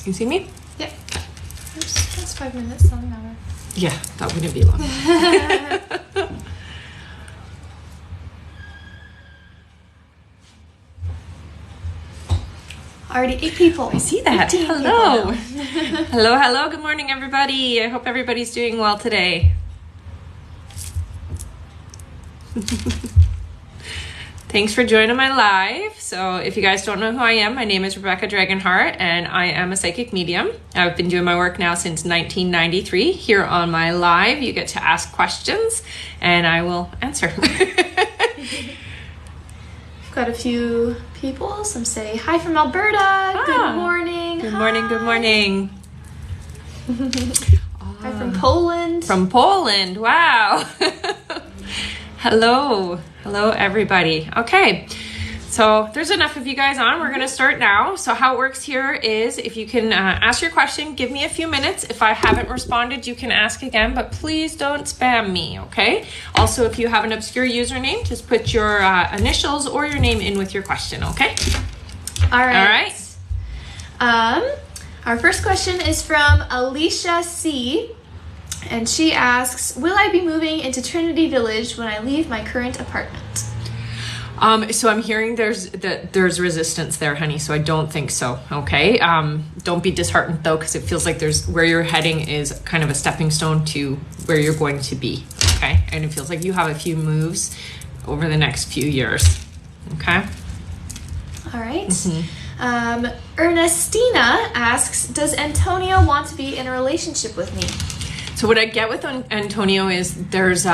You see me? Yep. Oops, that's 5 minutes, not an hour. Yeah, that wouldn't be long. Already 8 people. I see that. 15 Hello. people. Hello. Good morning, everybody. I hope everybody's doing well today. Thanks for joining my live. So if you guys don't know who I am, my name is Rebecca Dragonheart, and I am a psychic medium. I've been doing my work now since 1993. Here on my live, you get to ask questions, and I will answer. Got a few people. Some say hi from Alberta. Good morning. Good morning. Good morning. Hi from Poland. From Poland. Wow. Hello, everybody. Okay, so there's enough of you guys on. We're gonna start now. So how it works here is if you can ask your question, give me a few minutes. If I haven't responded, you can ask again, but please don't spam me, okay? Also, if you have an obscure username, just put your initials or your name in with your question, okay? All right. Our first question is from Alicia C. And she asks, will I be moving into Trinity Village when I leave my current apartment? So I'm hearing there's resistance there, honey. So I don't think so. Okay. Don't be disheartened though, because it feels like where you're heading is kind of a stepping stone to where you're going to be. Okay. And it feels like you have a few moves over the next few years. Okay. All right. Ernestina asks, does Antonio want to be in a relationship with me? So what I get with Antonio is there's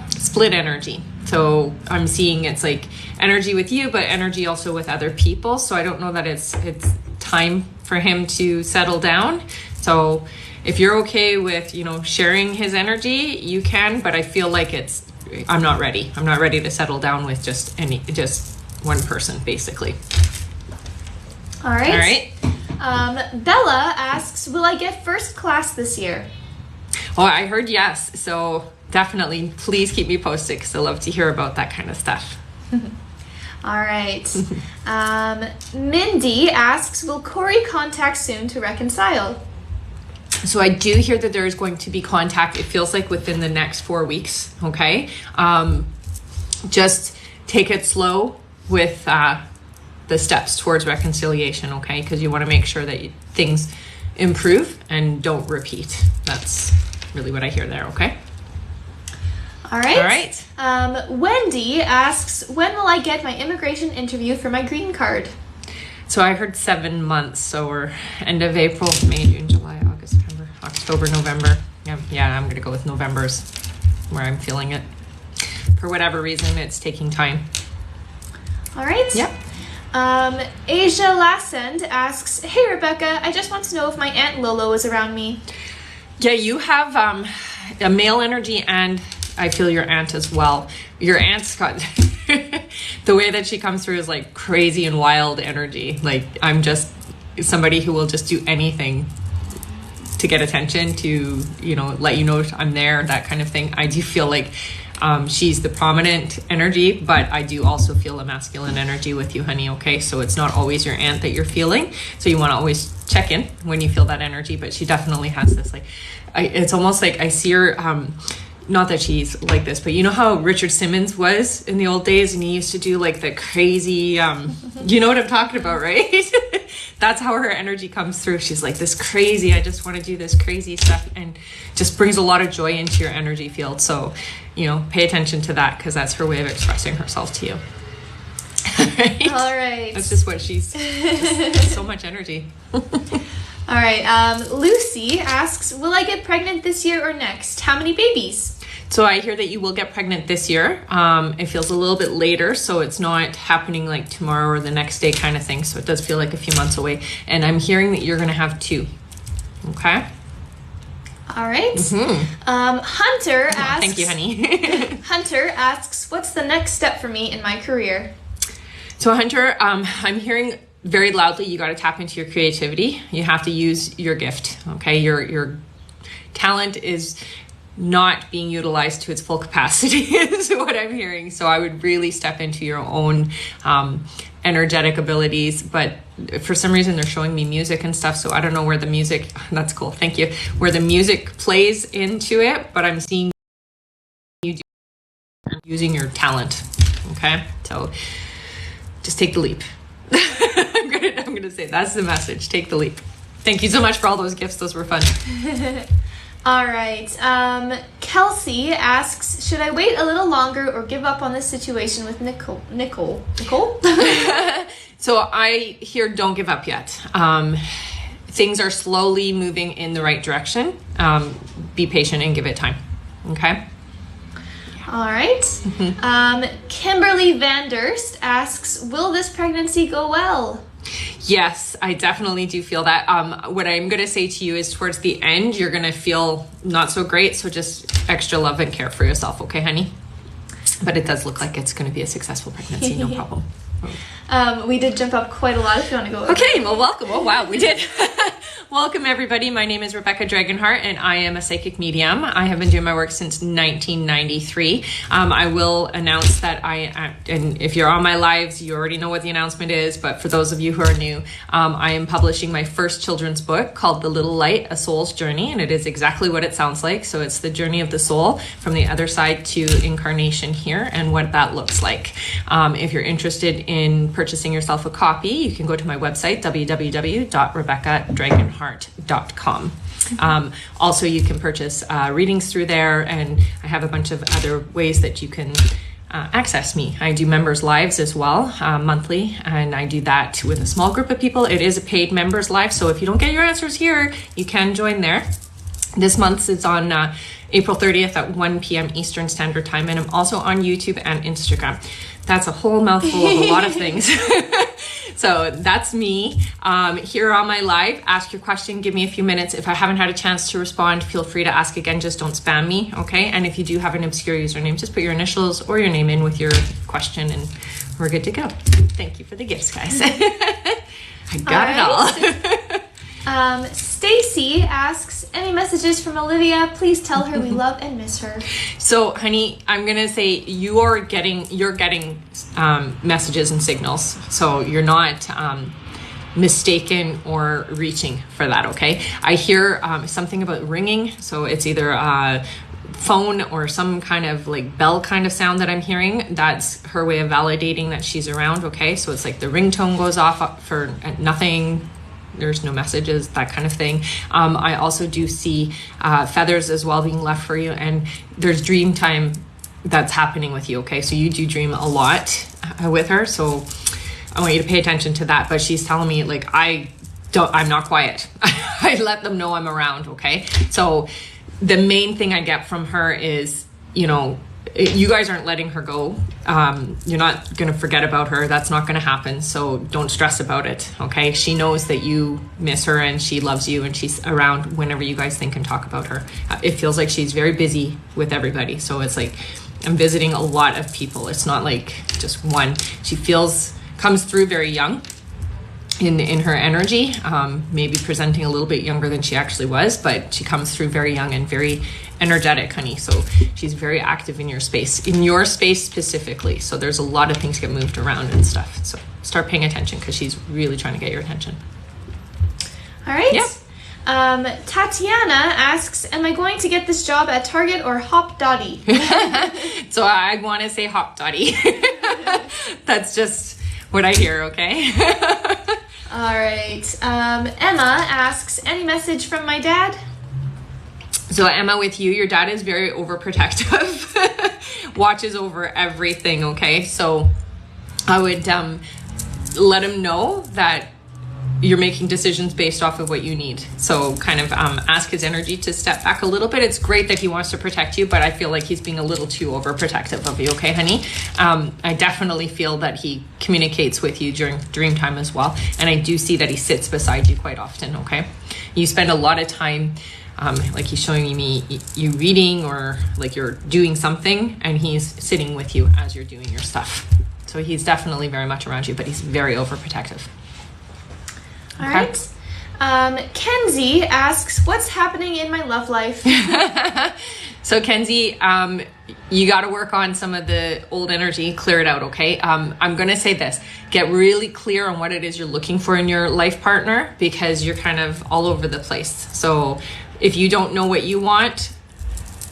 split energy. So I'm seeing it's like energy with you, but energy also with other people. So I don't know that it's time for him to settle down. So if you're okay with, sharing his energy, you can, but I feel like I'm not ready. I'm not ready to settle down with just one person, basically. All right. Bella asks, will I get first class this year? Oh, I heard yes. So definitely, please keep me posted because I love to hear about that kind of stuff. All right. Mindy asks, will Corey contact soon to reconcile? So I do hear that there is going to be contact. It feels like within the next 4 weeks. Okay. Just take it slow with the steps towards reconciliation. Okay. Because you want to make sure that things improve and don't repeat. That's really what I hear there. Okay. All right. Wendy asks, when will I get my immigration interview for my green card? So I heard 7 months. So we're end of April, May, June, July, August, September, October, November. Yeah, I'm going to go with November's where I'm feeling it. For whatever reason, it's taking time. All right. Yep. Asia Lassend asks, hey, Rebecca, I just want to know if my Aunt Lolo is around me. Yeah, you have a male energy, and I feel your aunt as well. Your aunt's got the way that she comes through is like crazy and wild energy. Like I'm just somebody who will just do anything to get attention, to let you know I'm there, that kind of thing. I do feel like she's the prominent energy, but I do also feel a masculine energy with you, honey. Okay, so it's not always your aunt that you're feeling. So you want to always check in when you feel that energy, but she definitely has this it's almost like I see her, not that she's like this, but you know how Richard Simmons was in the old days, and he used to do like the crazy, you know what I'm talking about, right? That's how her energy comes through. She's like this crazy, I just want to do this crazy stuff, and just brings a lot of joy into your energy field. So, pay attention to that, because that's her way of expressing herself to you. All right. That's just what just so much energy. All right. Lucy asks, will I get pregnant this year or next? How many babies? So I hear that you will get pregnant this year. It feels a little bit later, so it's not happening like tomorrow or the next day kind of thing. So it does feel like a few months away. And I'm hearing that you're going to have 2. Okay. All right. Hunter asks. Thank you, honey. Hunter asks, what's the next step for me in my career? So Hunter, I'm hearing very loudly, you got to tap into your creativity. You have to use your gift. Okay. Your talent is not being utilized to its full capacity is what I'm hearing. So I would really step into your own energetic abilities. But for some reason they're showing me music and stuff, so I don't know where the music, that's cool, thank you, where the music plays into it, but I'm seeing you using your talent. Okay, so just take the leap. I'm gonna say that's the message. Take the leap. Thank you so much for all those gifts. Those were fun. All right. Kelsey asks, should I wait a little longer or give up on this situation with Nicole? So I hear don't give up yet. Things are slowly moving in the right direction. Be patient and give it time. Okay. All right. Kimberly Van Durst asks, will this pregnancy go well? Yes, I definitely do feel that. What I'm going to say to you is towards the end, you're going to feel not so great. So just extra love and care for yourself. Okay, honey? But it does look like it's going to be a successful pregnancy. No problem. We did jump up quite a lot if you want to go. Okay, well, welcome. Oh, wow, we did. Welcome, everybody. My name is Rebecca Dragonheart, and I am a psychic medium. I have been doing my work since 1993. I will announce that and if you're on my lives, you already know what the announcement is, but for those of you who are new, I am publishing my first children's book called The Little Light, A Soul's Journey, and it is exactly what it sounds like. So it's the journey of the soul from the other side to incarnation here and what that looks like. If you're interested in purchasing yourself a copy, you can go to my website, www.rebeccadragonheart.com. Also, you can purchase readings through there, and I have a bunch of other ways that you can access me. I do members lives as well, monthly, and I do that with a small group of people. It is a paid members live, so if you don't get your answers here, you can join there. This month's is on April 30th at 1 p.m. Eastern Standard Time, and I'm also on YouTube and Instagram. That's a whole mouthful of a lot of things. So that's me. Here on my live, ask your question, give me a few minutes. If I haven't had a chance to respond, feel free to ask again, just don't spam me, okay? And if you do have an obscure username, just put your initials or your name in with your question and we're good to go. Thank you for the gifts, guys. I got it all. Stacy asks, any messages from Olivia? Please tell her we love and miss her. So, honey, I'm gonna say you're getting messages and signals. So you're not mistaken or reaching for that. Okay. I hear something about ringing. So it's either a phone or some kind of like bell kind of sound that I'm hearing. That's her way of validating that she's around. Okay. So it's like the ringtone goes off for nothing. There's no messages, that kind of thing. I also do see feathers as well being left for you, and there's dream time that's happening with you, okay? So you do dream a lot with her, so I want you to pay attention to that. But she's telling me, like, I'm not quiet. I let them know I'm around, okay? So the main thing I get from her is, you know, you guys aren't letting her go. You're not going to forget about her. That's not going to happen. So don't stress about it. Okay. She knows that you miss her and she loves you and she's around whenever you guys think and talk about her. It feels like she's very busy with everybody. So it's like, I'm visiting a lot of people. It's not like just one. She comes through very young in her energy, maybe presenting a little bit younger than she actually was, but she comes through very young and very energetic, honey. So she's very active in your space specifically. So there's a lot of things get moved around and stuff. So start paying attention because she's really trying to get your attention. All right. Yeah. Tatiana asks, am I going to get this job at Target or Hop Dottie? So I want to say Hop Dottie. That's just what I hear, okay? All right. Emma asks, any message from my dad? So Emma, with you, your dad is very overprotective, watches over everything, okay? So I would let him know that you're making decisions based off of what you need. So kind of ask his energy to step back a little bit. It's great that he wants to protect you, but I feel like he's being a little too overprotective of you, okay, honey? I definitely feel that he communicates with you during dream time as well. And I do see that he sits beside you quite often, okay? You spend a lot of time, like he's showing me you reading or like you're doing something and he's sitting with you as you're doing your stuff. So he's definitely very much around you, but he's very overprotective. All right. Kenzie asks, what's happening in my love life? So Kenzie, you got to work on some of the old energy, clear it out, okay? I'm going to say this, get really clear on what it is you're looking for in your life partner, because you're kind of all over the place. So if you don't know what you want,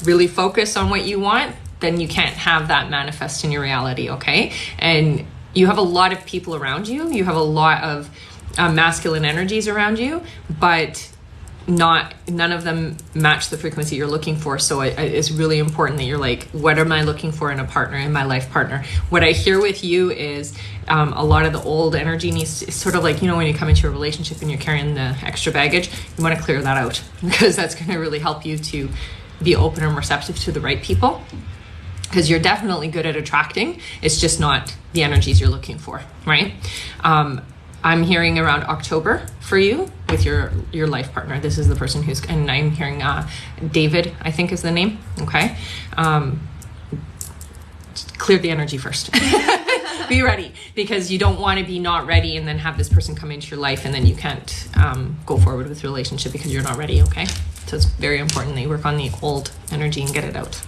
really focus on what you want, then you can't have that manifest in your reality, okay? And you have a lot of people around you. You have a lot of masculine energies around you, but none of them match the frequency you're looking for. So it's really important that you're like, what am I looking for in a partner, in my life partner? What I hear with you is a lot of the old energy needs to, sort of like, you know, when you come into a relationship and you're carrying the extra baggage, you want to clear that out, because that's going to really help you to be open and receptive to the right people, because you're definitely good at attracting. It's just not the energies you're looking for, right? I'm hearing around October for you with your life partner. This is the person who's, and I'm hearing David, I think is the name, okay? Clear the energy first. Be ready, because you don't want to be not ready and then have this person come into your life and then you can't go forward with the relationship because you're not ready, okay? So it's very important that you work on the old energy and get it out.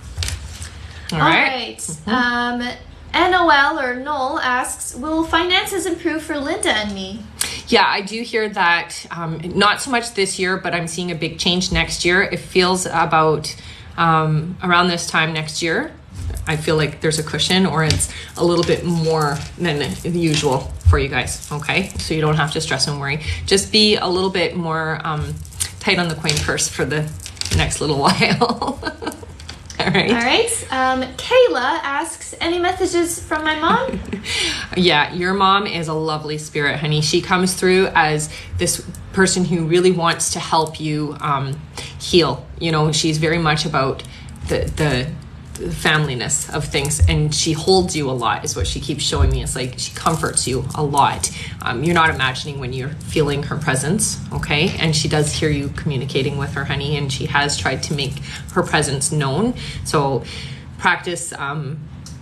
All right. NOL or Noel asks, will finances improve for Linda and me? Yeah, I do hear that. Not so much this year, but I'm seeing a big change next year. It feels about around this time next year, I feel like there's a cushion, or it's a little bit more than usual for you guys, okay? So you don't have to stress and worry. Just be a little bit more tight on the coin purse for the next little while. All right. Kayla asks, any messages from my mom? Yeah, your mom is a lovely spirit, honey. She comes through as this person who really wants to help you heal. You know, she's very much about the familyness of things, and she holds you a lot is what she keeps showing me. It's like she comforts you a lot. You're not imagining when you're feeling her presence, okay? And she does hear you communicating with her, honey, and she has tried to make her presence known. So practice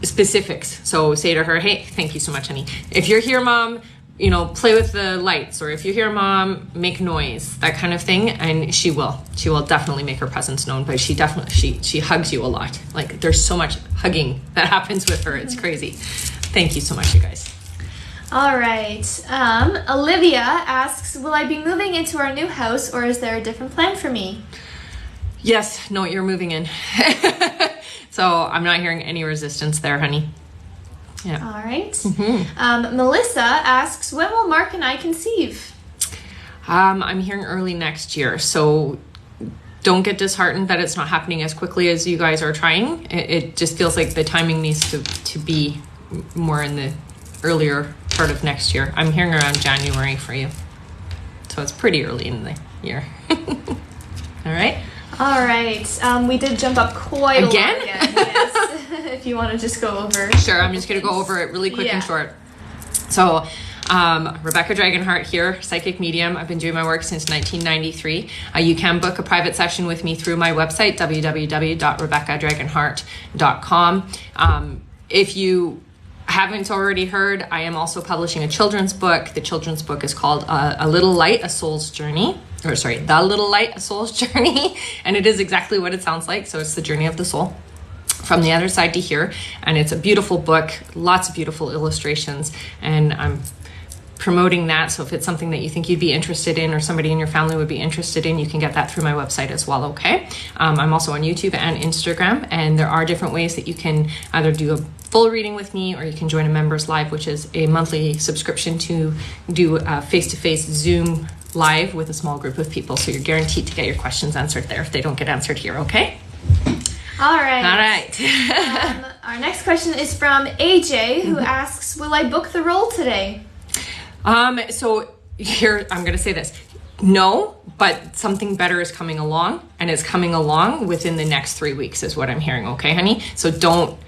specifics. So say to her, hey, thank you so much, honey. If you're here, mom, you know, play with the lights, or if you're here, mom, make noise, that kind of thing. And she will definitely make her presence known, but she hugs you a lot. Like, there's so much hugging that happens with her. It's crazy. Thank you so much, you guys. All right. Olivia asks, will I be moving into our new house, or is there a different plan for me? Yes, no, you're moving in. So I'm not hearing any resistance there, honey. Yeah. All right. Melissa asks, when will Mark and I conceive? I'm hearing early next year. So don't get disheartened that it's not happening as quickly as you guys are trying. It just feels like the timing needs to be more in the earlier part of next year. I'm hearing around January for you. So it's pretty early in the year. All right. All right. We did jump up quite again. A lot again. Yes. If you want to just go over. Sure. I'm just going to go over it really quick and short. So Rebecca Dragonheart here, psychic medium. I've been doing my work since 1993. You can book a private session with me through my website, www.rebeccadragonheart.com. If you haven't already heard, I am also publishing a children's book. The children's book is called A Little Light, A Soul's Journey. The Little Light, A Soul's Journey. And it is exactly what it sounds like. So it's the journey of the soul from the other side to here. And it's a beautiful book, lots of beautiful illustrations. And I'm promoting that. So if it's something that you think you'd be interested in, or somebody in your family would be interested in, you can get that through my website as well, okay? I'm also on YouTube and Instagram, and there are different ways that you can either do a full reading with me, or you can join a Members Live, which is a monthly subscription to do a face-to-face Zoom live with a small group of people. So you're guaranteed to get your questions answered there if they don't get answered here, okay? All right. All right. Our next question is from AJ, who asks, will I book the role today? So here, I'm going to say this. No, but something better is coming along, and it's coming along within the next 3 weeks is what I'm hearing. Okay, honey? So don't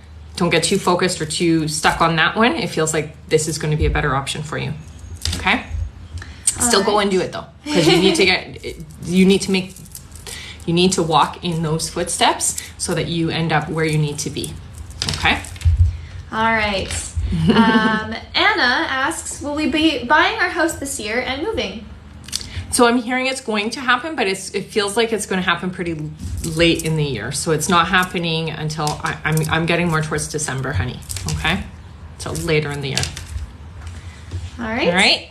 get too focused or too stuck on that one. It feels like this is going to be a better option for you. Okay? Still go and do it though, because you need to walk in those footsteps so that you end up where you need to be. Okay? All right. Anna asks, will we be buying our house this year and moving? So I'm hearing it's going to happen, but it feels like it's going to happen pretty late in the year. So it's not happening until I'm getting more towards December, honey. Okay, so later in the year. All right. All right.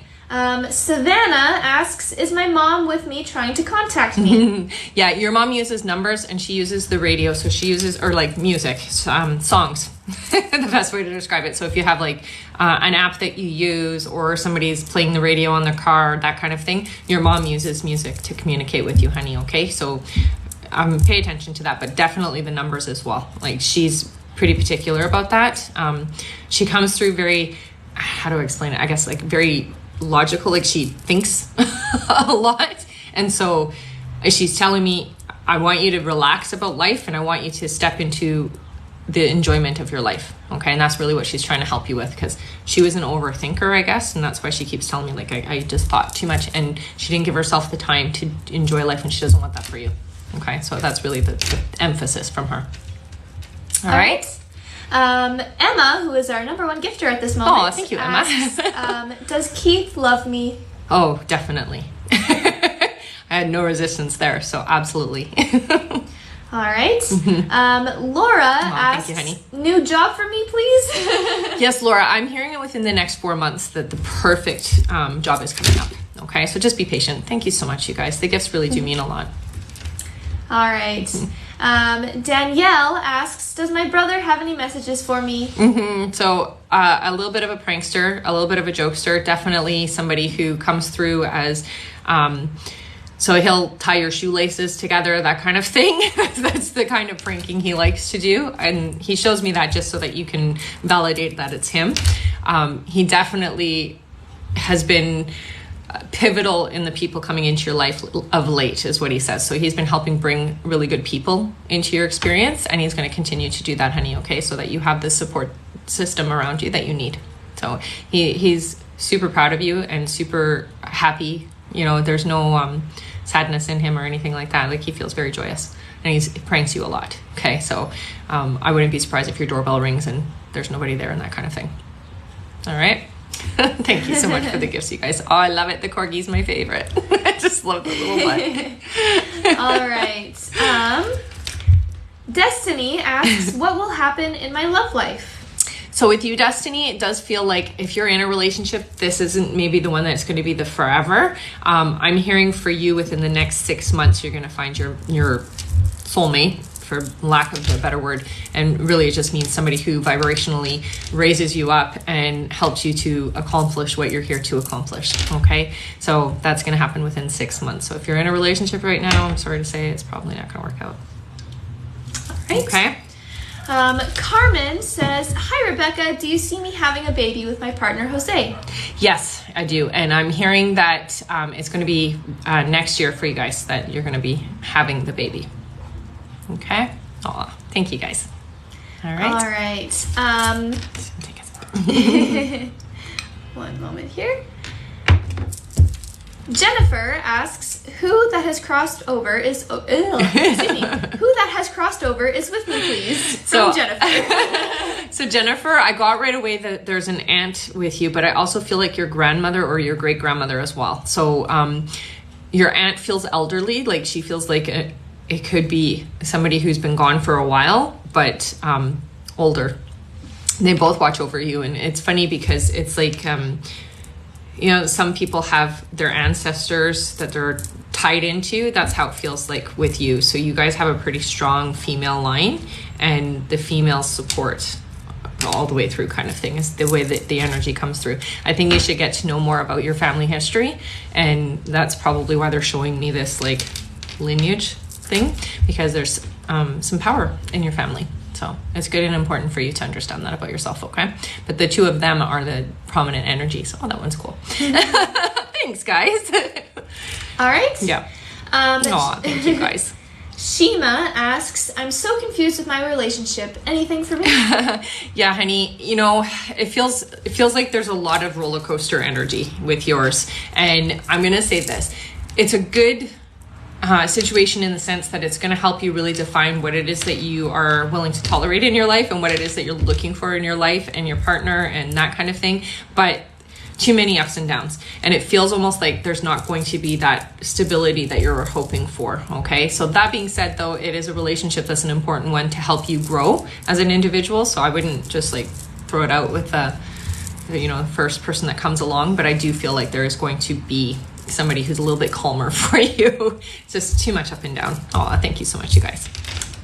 Savannah asks, is my mom with me trying to contact me? Yeah, your mom uses numbers and she uses the radio. So she uses, or like music, songs, the best way to describe it. So if you have like an app that you use, or somebody's playing the radio on their car, that kind of thing, your mom uses music to communicate with you, honey. Okay, so pay attention to that, but definitely the numbers as well. Like, she's pretty particular about that. She comes through very, how do I explain it? I guess like very logical, like she thinks a lot. And so she's telling me, I want you to relax about life and I want you to step into the enjoyment of your life. Okay. And that's really what she's trying to help you with, because she was an overthinker, I guess. And that's why she keeps telling me, like, I just thought too much and she didn't give herself the time to enjoy life, and she doesn't want that for you. Okay. So that's really the emphasis from her. All right. Emma, who is our number one gifter at this moment. Oh, thank you, Emma. Asks, does Keith love me? Oh, definitely. I had no resistance there, so absolutely. All right. Laura asks, thank you, honey. New job for me, please? Yes, Laura, I'm hearing it within the next 4 months that the perfect job is coming up. Okay, so just be patient. Thank you so much, you guys. The gifts really do mean a lot. All right. Danielle asks, does my brother have any messages for me? So a little bit of a prankster, a little bit of a jokester, definitely somebody who comes through as, so he'll tie your shoelaces together, that kind of thing. That's the kind of pranking he likes to do. And he shows me that just so that you can validate that it's him. He definitely has been pivotal in the people coming into your life of late, is what he says. So he's been helping bring really good people into your experience, and he's going to continue to do that, honey. Okay, so that you have the support system around you that you need. So he's super proud of you and super happy. You know, there's no sadness in him or anything like that. Like, he feels very joyous, and he pranks you a lot. Okay, so I wouldn't be surprised if your doorbell rings and there's nobody there and that kind of thing. All right. Thank you so much for the gifts, you guys. Oh, I love it. The corgi's my favorite. I just love the little butt. All right. Destiny asks, what will happen in my love life? So with you, Destiny, it does feel like if you're in a relationship, this isn't maybe the one that's going to be the forever. I'm hearing for you within the next 6 months, you're going to find your soulmate, for lack of a better word. And really it just means somebody who vibrationally raises you up and helps you to accomplish what you're here to accomplish. Okay, so that's going to happen within 6 months. So if you're in a relationship right now, I'm sorry to say, it's probably not going to work out. All right. Okay. Carmen says, hi Rebecca, do you see me having a baby with my partner Jose? Yes, I do. And I'm hearing that it's going to be next year for you guys that you're going to be having the baby. Okay. Aw, thank you guys. All right. All right. One moment here. Jennifer asks, who that has crossed over is who that has crossed over is with me, please. From Jennifer. So Jennifer, I got right away that there's an aunt with you, but I also feel like your grandmother or your great grandmother as well. So your aunt feels elderly, like she feels like it could be somebody who's been gone for a while, but older. They both watch over you, and it's funny because it's like, you know, some people have their ancestors that they're tied into. That's how it feels like with you. So you guys have a pretty strong female line, and the female support all the way through kind of thing is the way that the energy comes through. I think you should get to know more about your family history, and that's probably why they're showing me this like lineage thing, because there's some power in your family. So it's good and important for you to understand that about yourself, okay? But the two of them are the prominent energies. Oh, that one's cool. Thanks, guys. All right. Yeah. Aw, thank you, guys. Shima asks, I'm so confused with my relationship. Anything for me? Yeah, honey. You know, it feels like there's a lot of roller coaster energy with yours. And I'm going to say this. It's a good situation in the sense that it's going to help you really define what it is that you are willing to tolerate in your life and what it is that you're looking for in your life and your partner and that kind of thing. But too many ups and downs. And it feels almost like there's not going to be that stability that you're hoping for, okay? So that being said, though, it is a relationship that's an important one to help you grow as an individual. So I wouldn't just like throw it out with the first person that comes along, but I do feel like there is going to be somebody who's a little bit calmer for you. It's just too much up and down. Oh, thank you so much, you guys.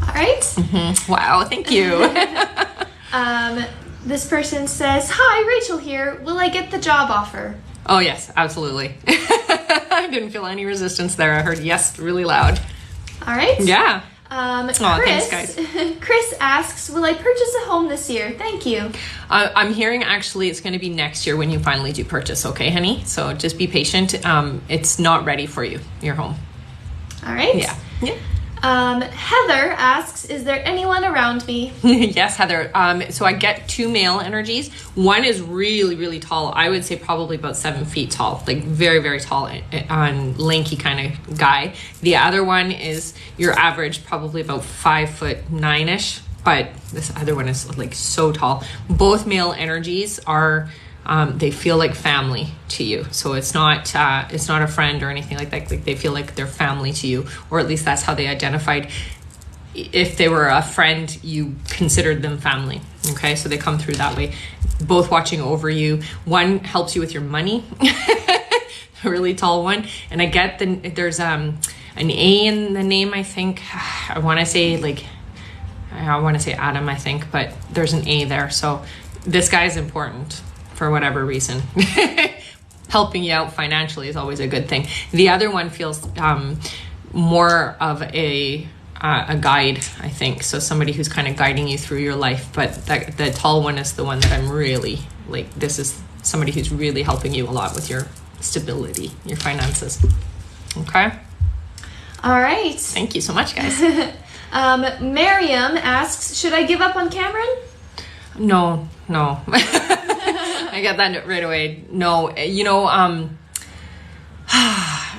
All right. Mm-hmm. Wow, thank you. This person says, "Hi, Rachel here. Will I get the job offer?" Oh, yes, absolutely. I didn't feel any resistance there. I heard yes really loud. All right. Yeah. Chris, thanks, guys. Chris asks, "Will I purchase a home this year? Thank you." I'm hearing actually it's going to be next year when you finally do purchase, okay, honey? So just be patient. It's not ready for you, your home. All right. Yeah. Heather asks, "Is there anyone around me?" Yes, Heather. So I get 2 male energies. One is really, really tall. I would say probably about 7 feet tall, like very, very tall and lanky kind of guy. The other one is your average, probably about 5'9" but this other one is like so tall. Both male energies are they feel like family to you. So it's not a friend or anything like that. Like they feel like they're family to you, or at least that's how they identified. If they were a friend, you considered them family. Okay, so they come through that way. Both watching over you. One helps you with your money, a really tall one. And I get there's an A in the name, I think. I want to say Adam, I think, but there's an A there. So this guy is important for whatever reason. Helping you out financially is always a good thing. The other one feels more of a guide, I think. So somebody who's kind of guiding you through your life. But the tall one is the one that I'm really, like, this is somebody who's really helping you a lot with your stability, your finances. Okay? All right. Thank you so much, guys. Miriam asks, "Should I give up on Cameron?" No. I got that right away. No,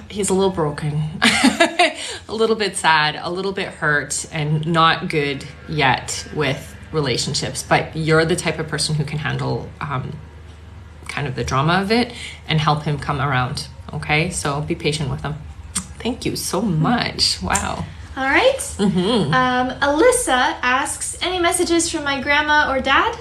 he's a little broken, a little bit sad, a little bit hurt, and not good yet with relationships. But you're the type of person who can handle kind of the drama of it and help him come around. Okay, so be patient with him. Thank you so much. Wow. All right. Mm-hmm. Alyssa asks, "Any messages from my grandma or dad?"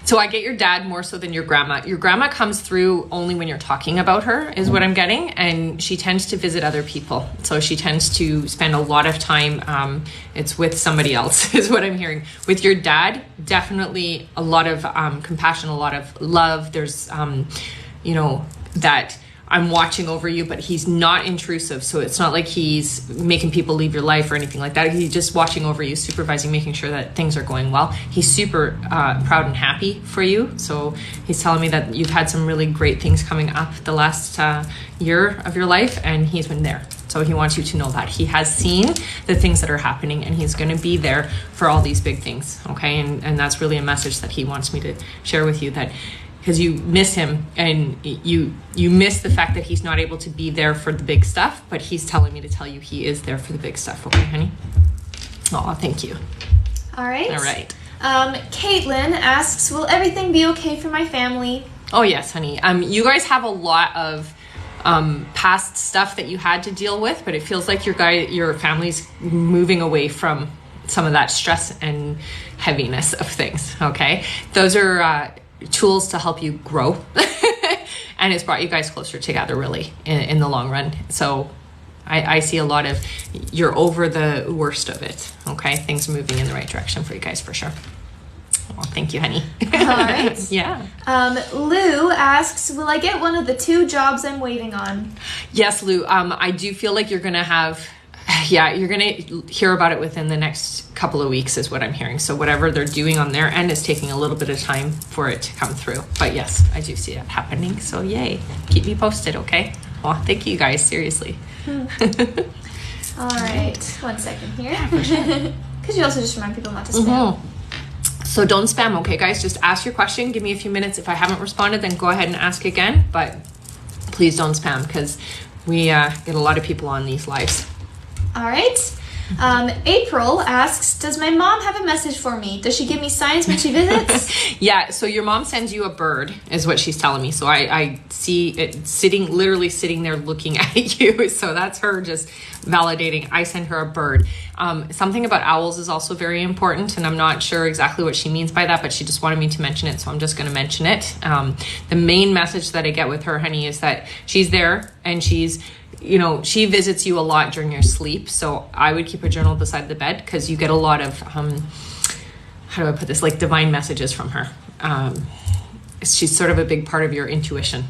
So I get your dad more so than your grandma. Your grandma comes through only when you're talking about her, is what I'm getting. And she tends to visit other people. So she tends to spend a lot of time, it's with somebody else, is what I'm hearing. With your dad, definitely a lot of compassion, a lot of love. There's, that I'm watching over you, but he's not intrusive. So it's not like he's making people leave your life or anything like that. He's just watching over you, supervising, making sure that things are going well. He's super proud and happy for you. So he's telling me that you've had some really great things coming up the last year of your life, and he's been there. So he wants you to know that. He has seen the things that are happening, and he's going to be there for all these big things, okay? And that's really a message that he wants me to share with you, that because you miss him and you miss the fact that he's not able to be there for the big stuff, but he's telling me to tell you he is there for the big stuff. Okay, honey? Oh, thank you. All right. All right. Caitlin asks, "Will everything be okay for my family?" Oh, yes, honey. You guys have a lot of past stuff that you had to deal with, but it feels like your family's moving away from some of that stress and heaviness of things, okay? Those are tools to help you grow. And it's brought you guys closer together, really, in the long run. So I see a lot of, you're over the worst of it, okay? Things are moving in the right direction for you guys, for sure. Well, thank you, honey. All right. Yeah. Lou asks, "Will I get one of the 2 jobs I'm waiting on?" Yes, Lou. I do feel like you're going to have, you're going to hear about it within the next couple of weeks is what I'm hearing. So whatever they're doing on their end is taking a little bit of time for it to come through. But yes, I do see it happening. So yay. Keep me posted, okay? Well, thank you guys. Seriously. All right. 1 second here. Because you also just remind people not to spam. So don't spam, okay, guys? Just ask your question. Give me a few minutes. If I haven't responded, then go ahead and ask again. But please don't spam, because we get a lot of people on these lives. All right. April asks, does my mom have a message for me? Does she give me signs when she visits? Yeah, so your mom sends you a bird, is what she's telling me. So I see it literally sitting there looking at you. So that's her just validating. I send her a bird. Something about owls is also very important, and I'm not sure exactly what she means by that, but she just wanted me to mention it, so I'm just going to mention it. The main message that I get with her, honey, is that she's there, and she's, she visits you a lot during your sleep. So I would keep a journal beside the bed, because you get a lot of, how do I put this, like divine messages from her. She's sort of a big part of your intuition.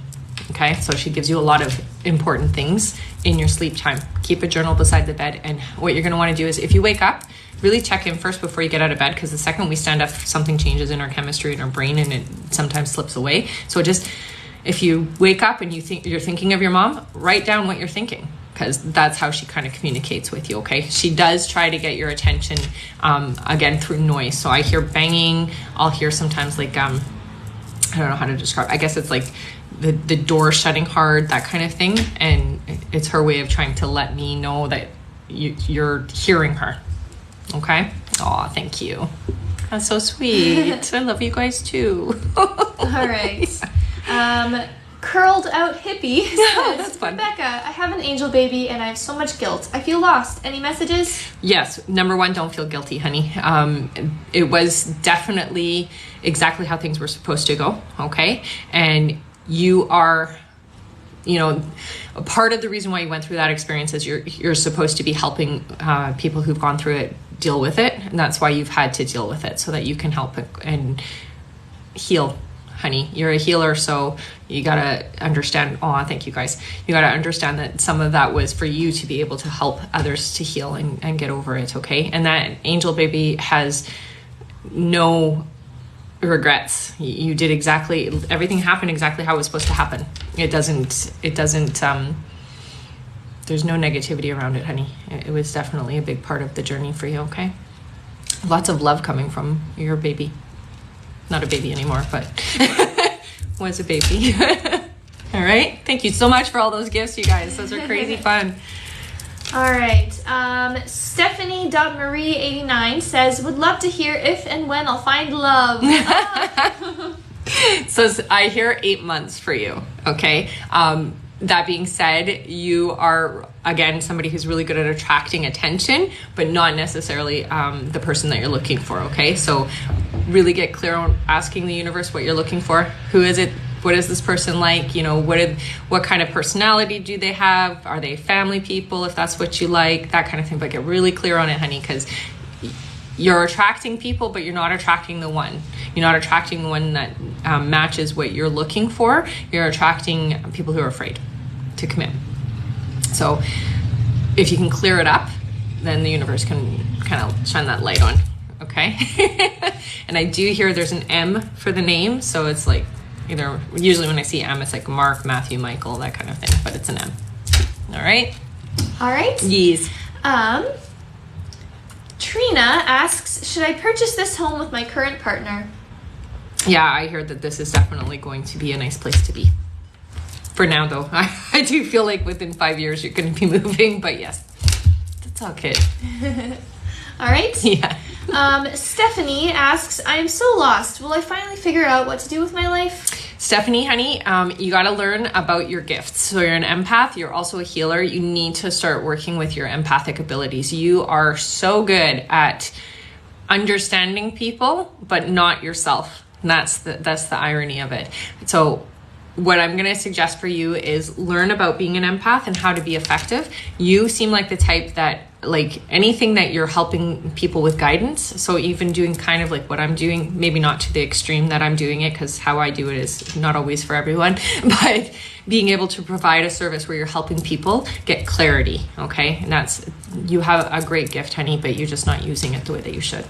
Okay, so she gives you a lot of important things in your sleep time. Keep a journal beside the bed, and what you're going to want to do is, if you wake up, really check in first before you get out of bed, because the second we stand up, something changes in our chemistry in our brain, and it sometimes slips away. So just, if you wake up and you're thinking of your mom, write down what you're thinking, because that's how she kind of communicates with you. Okay, she does try to get your attention, again, through noise. So I hear banging. I'll hear sometimes like I don't know how to describe. I guess it's like the door shutting hard, that kind of thing, and it's her way of trying to let me know that you're hearing her. Okay. Oh, thank you. That's so sweet. I love you guys too. All right. Curled out hippie says, that's fun. Rebecca, I have an angel baby and I have so much guilt. I feel lost. Any messages? Yes. Number one, don't feel guilty, honey. It was definitely exactly how things were supposed to go. Okay. And you are, a part of the reason why you went through that experience is you're supposed to be helping people who've gone through it deal with it. And that's why you've had to deal with it, so that you can help and heal. Honey, you're a healer, so you gotta understand. Oh, thank you guys. You gotta understand that some of that was for you to be able to help others to heal and get over it. Okay, and that angel baby has no regrets. You did exactly, everything happened exactly how it was supposed to happen. It doesn't there's no negativity around it, honey. It was definitely a big part of the journey for you. Okay, lots of love coming from your baby. Not a baby anymore, but was a baby. All right. Thank you so much for all those gifts, you guys. Those are crazy fun. All right. Stephanie.Marie89 says, would love to hear if and when I'll find love. So I hear 8 months for you. Okay. That being said, you are, again, somebody who's really good at attracting attention, but not necessarily the person that you're looking for, okay? So really get clear on asking the universe what you're looking for. Who is it? What is this person like? What kind of personality do they have? Are they family people, if that's what you like? That kind of thing. But get really clear on it, honey, because you're attracting people, but you're not attracting the one. You're not attracting the one that matches what you're looking for. You're attracting people who are afraid to commit. So if you can clear it up, then the universe can kind of shine that light on. Okay. And I do hear there's an M for the name. So it's like usually when I see M, it's like Mark, Matthew, Michael, that kind of thing, but it's an M. All right. All right. Yes. Trina asks, should I purchase this home with my current partner? Yeah, I heard that this is definitely going to be a nice place to be. For now, though, I do feel like within 5 years you're going to be moving, but yes, that's all good. All right. Yeah. Stephanie asks, I am so lost. Will I finally figure out what to do with my life? Stephanie, honey, you got to learn about your gifts. So you're an empath. You're also a healer. You need to start working with your empathic abilities. You are so good at understanding people, but not yourself. And that's the irony of it. So what I'm going to suggest for you is learn about being an empath and how to be effective. You seem like the type that, like, anything that you're helping people with guidance. So even doing kind of like what I'm doing, maybe not to the extreme that I'm doing it, because how I do it is not always for everyone, but being able to provide a service where you're helping people get clarity. Okay. And you have a great gift, honey, but you're just not using it the way that you should.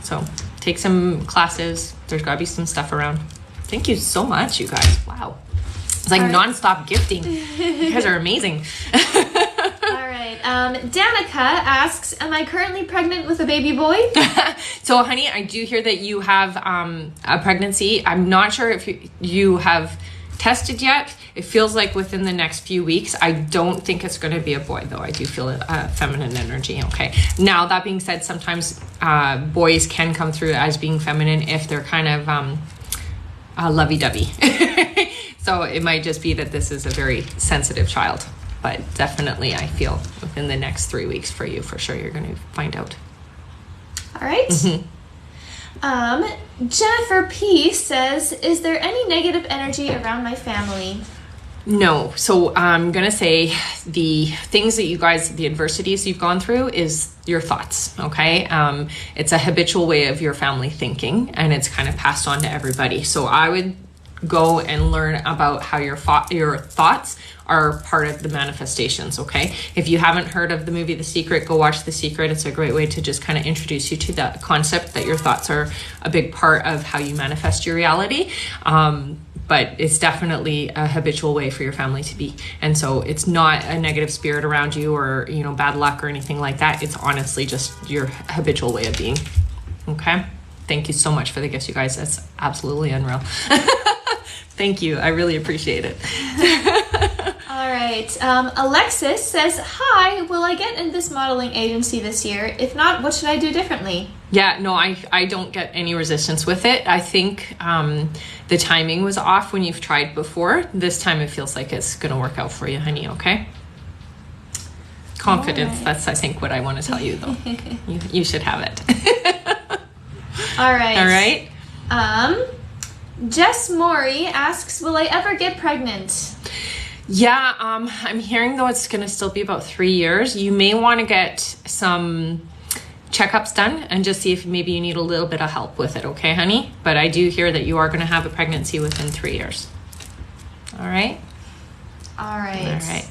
So take some classes. There's gotta be some stuff around. Thank you so much, you guys. Wow. It's like nonstop gifting. You guys are amazing. All right. Danica asks, am I currently pregnant with a baby boy? So, honey, I do hear that you have a pregnancy. I'm not sure if you have tested yet. It feels like within the next few weeks. I don't think it's going to be a boy, though. I do feel a feminine energy. Okay. Now, that being said, sometimes boys can come through as being feminine if they're kind of lovey-dovey. So it might just be that this is a very sensitive child. But definitely, I feel within the next 3 weeks for you, for sure, you're going to find out. All right. Jennifer P says, is there any negative energy around my family? No. So I'm going to say the things that you guys, the adversities you've gone through is your thoughts, okay? It's a habitual way of your family thinking, and it's kind of passed on to everybody. So I would go and learn about how your thoughts are part of the manifestations, okay? If you haven't heard of the movie The Secret, go watch The Secret. It's a great way to just kind of introduce you to that concept that your thoughts are a big part of how you manifest your reality. But it's definitely a habitual way for your family to be. And so it's not a negative spirit around you or, you know, bad luck or anything like that. It's honestly just your habitual way of being, okay? Thank you so much for the gifts, you guys. That's absolutely unreal. Thank you. I really appreciate it. All right. Alexis says, hi, will I get in this modeling agency this year? If not, what should I do differently? Yeah, no, I don't get any resistance with it. I think the timing was off when you've tried before. This time it feels like it's going to work out for you, honey, okay? Confidence, right. That's, I think, what I want to tell you, though. you should have it. All right. All right. Jess Maury asks, will I ever get pregnant? Yeah, I'm hearing, though, it's going to still be about 3 years. You may want to get some checkups done and just see if maybe you need a little bit of help with it, okay, honey? But I do hear that you are going to have a pregnancy within 3 years. All right? All right.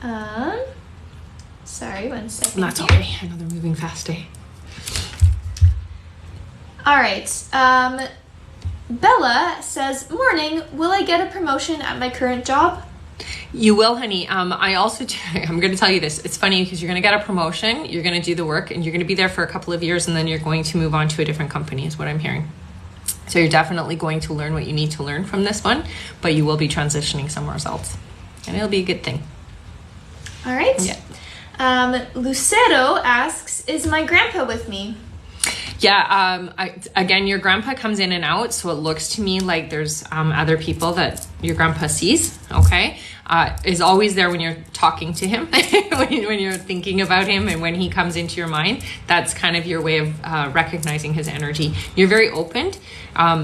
All right. Sorry, 1 second. That's okay. I know they're moving fast, eh? All right. Bella says, morning, will I get a promotion at my current job? You will, honey. I'm going to tell you this. It's funny because you're going to get a promotion, you're going to do the work, and you're going to be there for a couple of years, and then you're going to move on to a different company is what I'm hearing. So you're definitely going to learn what you need to learn from this one, but you will be transitioning somewhere else. And it'll be a good thing. All right. Yeah. Lucero asks, is my grandpa with me? Yeah, again, your grandpa comes in and out, so it looks to me like there's other people that your grandpa sees, okay? Is always there when you're talking to him, when you're thinking about him and when he comes into your mind. That's kind of your way of recognizing his energy. You're very open.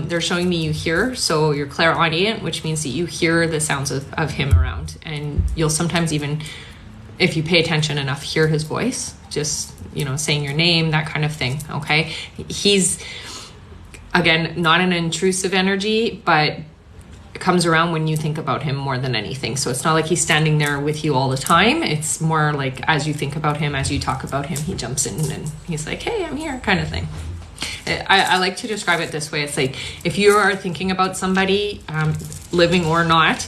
They're showing me you hear, so you're clairaudient, which means that you hear the sounds of him around. And you'll sometimes even, if you pay attention enough, hear his voice, just, you know, saying your name, that kind of thing, okay? He's, again, not an intrusive energy, but comes around when you think about him more than anything. So it's not like he's standing there with you all the time. It's more like as you think about him, as you talk about him, he jumps in and he's like, hey, I'm here, kind of thing. I like to describe it this way. It's like if you are thinking about somebody, living or not,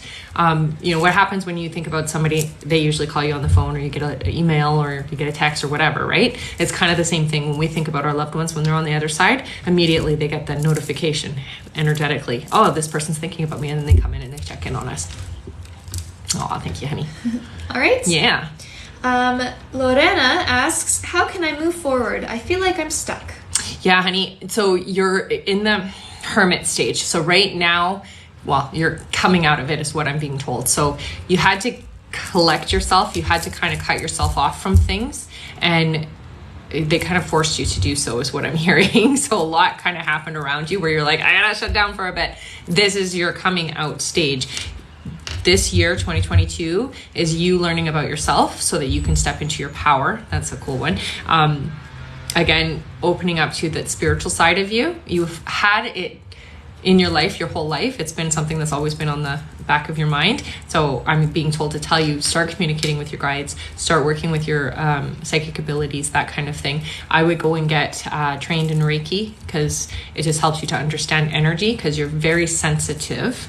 you know, what happens when you think about somebody, they usually call you on the phone or you get an email or you get a text or whatever, right? It's kind of the same thing when we think about our loved ones when they're on the other side. Immediately they get that notification energetically. Oh, this person's thinking about me, and then they come in and they check in on us. Oh, thank you, honey. All right. Yeah. Lorena asks, how can I move forward? I feel like I'm stuck. Yeah, honey. So you're in the hermit stage. So right now, well, you're coming out of it is what I'm being told. So you had to collect yourself. You had to kind of cut yourself off from things, and they kind of forced you to do so is what I'm hearing. So a lot kind of happened around you where you're like, I gotta shut down for a bit. This is your coming out stage. This year, 2022, is you learning about yourself so that you can step into your power. That's a cool one. Again, opening up to that spiritual side of you. You've had it in your life, your whole life. It's been something that's always been on the back of your mind. So I'm being told to tell you, start communicating with your guides, start working with your psychic abilities, that kind of thing. I would go and get trained in Reiki because it just helps you to understand energy, because you're very sensitive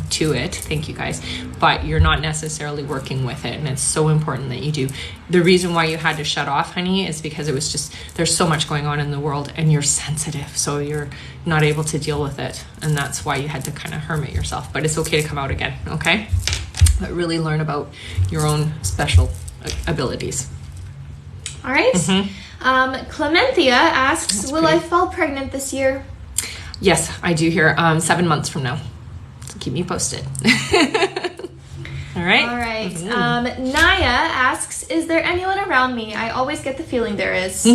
to it. Thank you guys. But you're not necessarily working with it. And it's so important that you do. The reason why you had to shut off, honey, is because it was just, there's so much going on in the world and you're sensitive. So you're not able to deal with it. And that's why you had to kind of hermit yourself. But it's okay to come out again, okay? But really learn about your own special abilities. All right. Clementia asks, will I fall pregnant this year? Yes, I do hear 7 months from now. So keep me posted. All right. All right. Naya asks, is there anyone around me? I always get the feeling there is.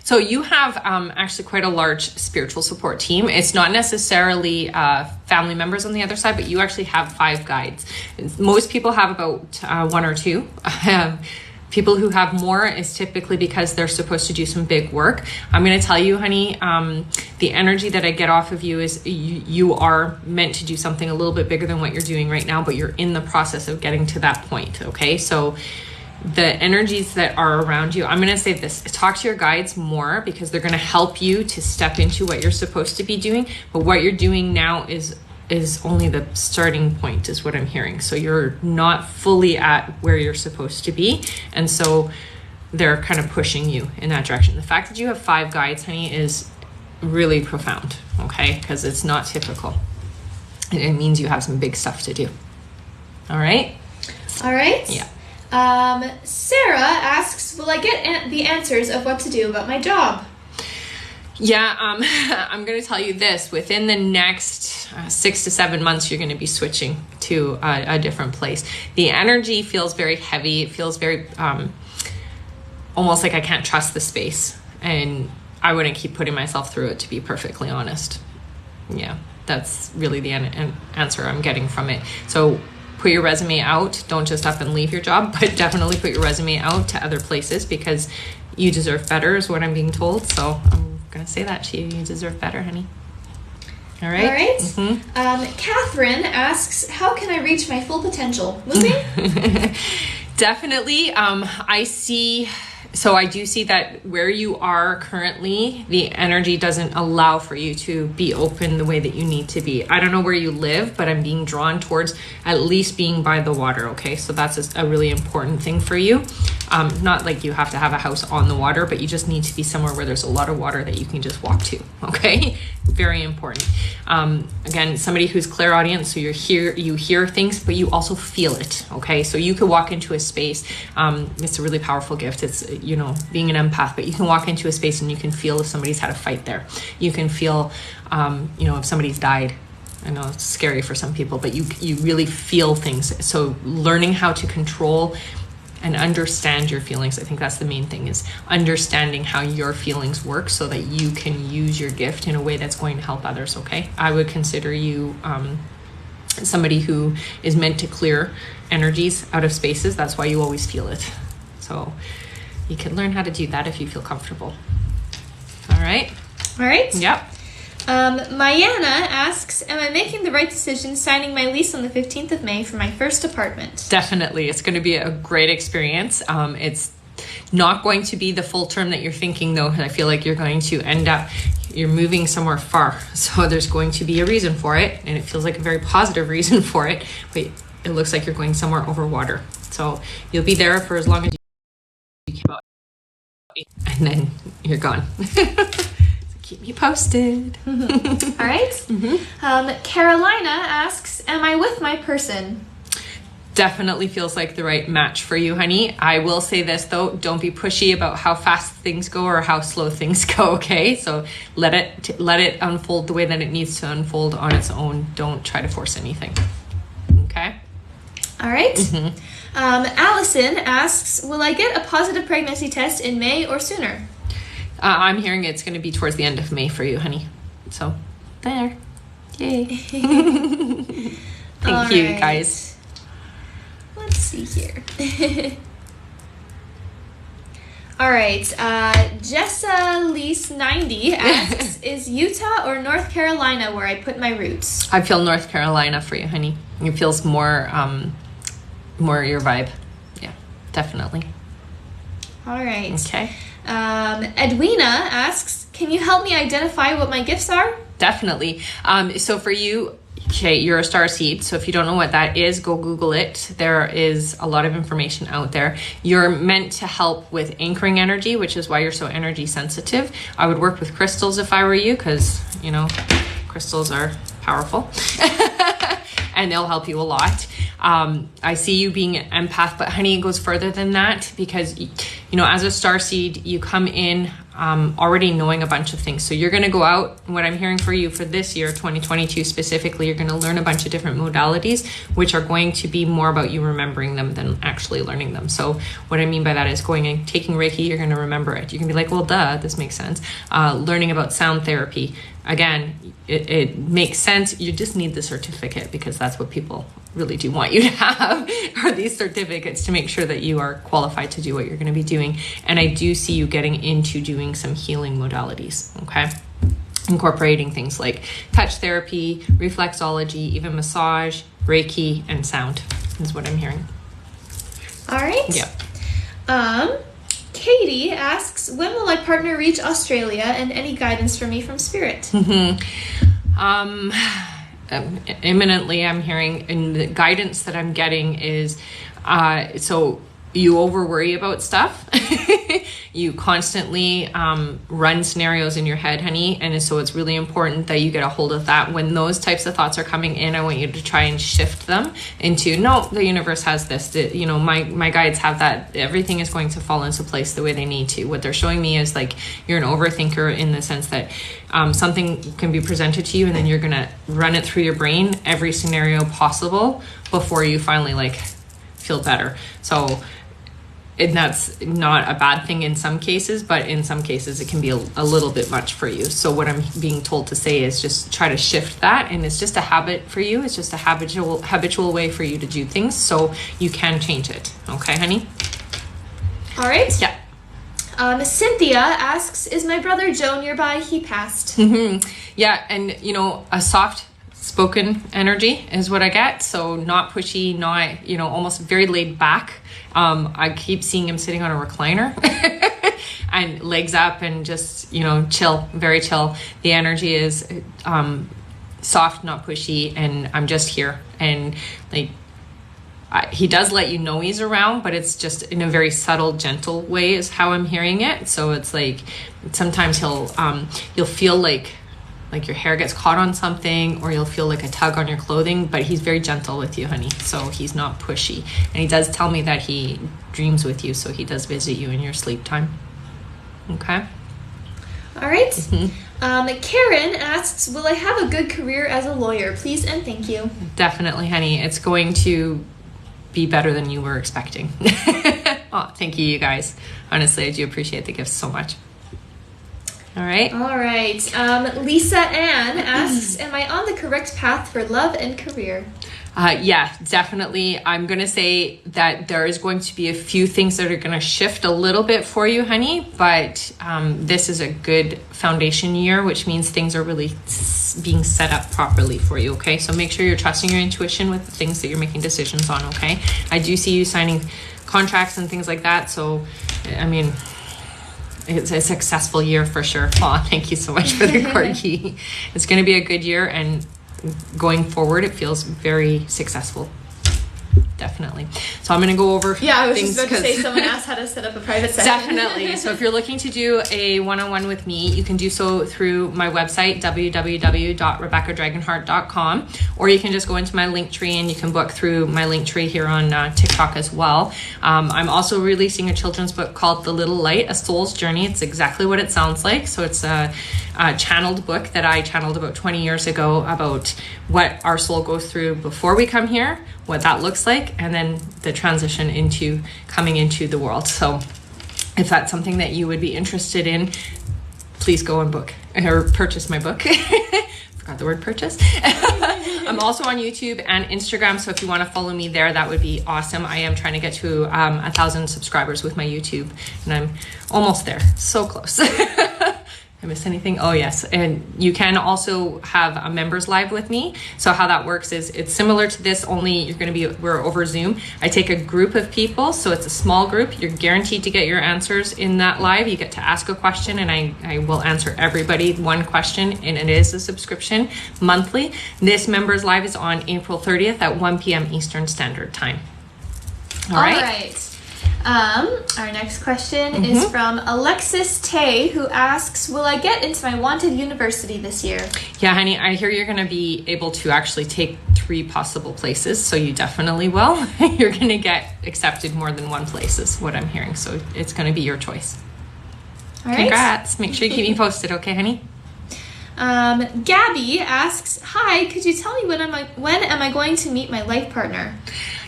So you have actually quite a large spiritual support team. It's not necessarily family members on the other side, but you actually have 5 guides. Most people have about 1 or 2. People who have more is typically because they're supposed to do some big work. I'm going to tell you, honey, the energy that I get off of you is you are meant to do something a little bit bigger than what you're doing right now, but you're in the process of getting to that point, okay? So the energies that are around you, I'm going to say this, talk to your guides more because they're going to help you to step into what you're supposed to be doing. But what you're doing now is only the starting point is what I'm hearing. So you're not fully at where you're supposed to be. And so they're kind of pushing you in that direction. The fact that you have 5 guides, honey, is really profound, okay? Because it's not typical. It means you have some big stuff to do. All right? All right. Yeah. Sarah asks, will I get the answers of what to do about my job? Yeah, I'm going to tell you this. Within the next 6 to 7 months, you're going to be switching to a different place. The energy feels very heavy. It feels very almost like I can't trust the space. And I wouldn't keep putting myself through it, to be perfectly honest. Yeah, that's really the answer I'm getting from it. So put your resume out. Don't just up and leave your job, but definitely put your resume out to other places because you deserve better is what I'm being told. So I'm going to say that to you. You deserve better, honey. All right. All right. Catherine asks, how can I reach my full potential? Moving? Definitely. I do see that where you are currently, the energy doesn't allow for you to be open the way that you need to be. I don't know where you live, but I'm being drawn towards at least being by the water. Okay. So that's a really important thing for you. Not like you have to have a house on the water, but you just need to be somewhere where there's a lot of water that you can just walk to. Okay. Very important. Again, somebody who's clairaudient, so you hear things, but you also feel it. Okay. So you could walk into a space. It's a really powerful gift. It's, being an empath, but you can walk into a space and you can feel if somebody's had a fight there. You can feel, if somebody's died. I know it's scary for some people, but you really feel things. So learning how to control and understand your feelings. I think that's the main thing, is understanding how your feelings work so that you can use your gift in a way that's going to help others. Okay. I would consider you, somebody who is meant to clear energies out of spaces. That's why you always feel it. So you can learn how to do that if you feel comfortable. All right. All right. Yep. Mayana asks, am I making the right decision signing my lease on the 15th of May for my first apartment? Definitely. It's going to be a great experience. It's not going to be the full term that you're thinking, though. I feel like you're going to end up, you're moving somewhere far. So there's going to be a reason for it. And it feels like a very positive reason for it. But it looks like you're going somewhere over water. So you'll be there for as long as you keep out. And then you're gone. Keep me posted. All right. Carolina asks, am I with my person? Definitely feels like the right match for you, honey. I will say this, though. Don't be pushy about how fast things go or how slow things go, okay? So let it unfold the way that it needs to unfold on its own. Don't try to force anything. Okay? All right. Allison asks, will I get a positive pregnancy test in May or sooner? I'm hearing it's going to be towards the end of May for you, honey. So, there. Yay. Thank you, guys. Let's see here. All right. Jessa Lease 90 asks, is Utah or North Carolina where I put my roots? I feel North Carolina for you, honey. It feels more your vibe. Yeah, definitely. All right. Okay. Edwina asks, can you help me identify what my gifts are? Definitely. So for you, Okay, you're a star seed. So if you don't know what that is, go Google it. There is a lot of information out there. You're meant to help with anchoring energy, which is why you're so energy sensitive. I would work with crystals if I were you, because, you know, crystals are powerful and they'll help you a lot. I see you being an empath, but honey, it goes further than that, because, you know, as a star seed, you come in already knowing a bunch of things. So you're going to go out, what I'm hearing for you for this year, 2022 specifically, you're going to learn a bunch of different modalities, which are going to be more about you remembering them than actually learning them. So what I mean by that is going and taking Reiki, you're going to remember it. You can be like, well, duh, this makes sense. Learning about sound therapy. Again, it makes sense. You just need the certificate, because that's what people really do want you to have, are these certificates to make sure that you are qualified to do what you're going to be doing. And I do see you getting into doing some healing modalities, okay? Incorporating things like touch therapy, reflexology, even massage, Reiki, and sound is what I'm hearing. All right. Yeah. Katie asks, when will my partner reach Australia, and any guidance for me from Spirit? Imminently, I'm hearing, and the guidance that I'm getting is, so you over worry about stuff. You constantly run scenarios in your head, honey, and so it's really important that you get a hold of that. When those types of thoughts are coming in, I want you to try and shift them into, no, the universe has this, you know, my guides have that, everything is going to fall into place the way they need to. What they're showing me is like, you're an overthinker in the sense that something can be presented to you, and then you're gonna run it through your brain, every scenario possible, before you finally like feel better. So, and that's not a bad thing in some cases, but in some cases it can be a little bit much for you. So what I'm being told to say is just try to shift that, and it's just a habit for you. It's just a habitual way for you to do things, so you can change it. Okay, honey? All right. Yeah. Cynthia asks, is my brother Joe nearby? He passed. Yeah, and you know, a soft spoken energy is what I get. So not pushy, not, you know, almost very laid back. I keep seeing him sitting on a recliner and legs up and just, you know, chill, very chill. The energy is soft, not pushy, and I'm just here. And like, he does let you know he's around, but it's just in a very subtle, gentle way is how I'm hearing it. So it's like, sometimes you'll feel like your hair gets caught on something, or you'll feel like a tug on your clothing, but he's very gentle with you, honey. So he's not pushy. And he does tell me that he dreams with you, so he does visit you in your sleep time. Okay? All right. Karen asks, will I have a good career as a lawyer? Please and thank you. Definitely, honey. It's going to be better than you were expecting. Oh, thank you, you guys. Honestly, I do appreciate the gifts so much. All right. Lisa Ann asks, am I on the correct path for love and career? Yeah, definitely. I'm going to say that there is going to be a few things that are going to shift a little bit for you, honey, but this is a good foundation year, which means things are really being set up properly for you, okay? So make sure you're trusting your intuition with the things that you're making decisions on, okay? I do see you signing contracts and things like that, so, I mean, it's a successful year for sure. Aw, thank you so much for the corgi. It's going to be a good year, and going forward, it feels very successful. Definitely. So I'm going to go over I was just about to say, someone asked how to set up a private session. Definitely. So if you're looking to do a one-on-one with me, you can do so through my website, www.rebeccadragonheart.com, or you can just go into my link tree, and you can book through my link tree here on TikTok as well. I'm also releasing a children's book called The Little Light, A Soul's Journey. It's exactly what it sounds like. So it's a channeled book that I channeled about 20 years ago about what our soul goes through before we come here, what that looks like, and then the transition into coming into the world. So if that's something that you would be interested in, please go and book or purchase my book. Forgot the word purchase. I'm also on YouTube and Instagram, so if you want to follow me there, that would be awesome. I am trying to get to 1,000 subscribers with my YouTube, and I'm almost there. So close. I I miss anything? Oh, yes. And you can also have a members live with me. So how that works is it's similar to this, only we're over Zoom. I take a group of people. So it's a small group. You're guaranteed to get your answers in that live. You get to ask a question and I will answer everybody one question, and it is a subscription monthly. This members live is on April 30th at 1 p.m. Eastern Standard Time. All right. Our next question is from Alexis Tay, who asks, will I get into my wanted university this year? Yeah, honey, I hear you're going to be able to actually take 3 possible places, so you definitely will. You're going to get accepted more than one place is what I'm hearing, so it's going to be your choice. All right. Congrats. Make sure you keep me posted, okay, honey? Gabby asks, hi, could you tell me when am I going to meet my life partner?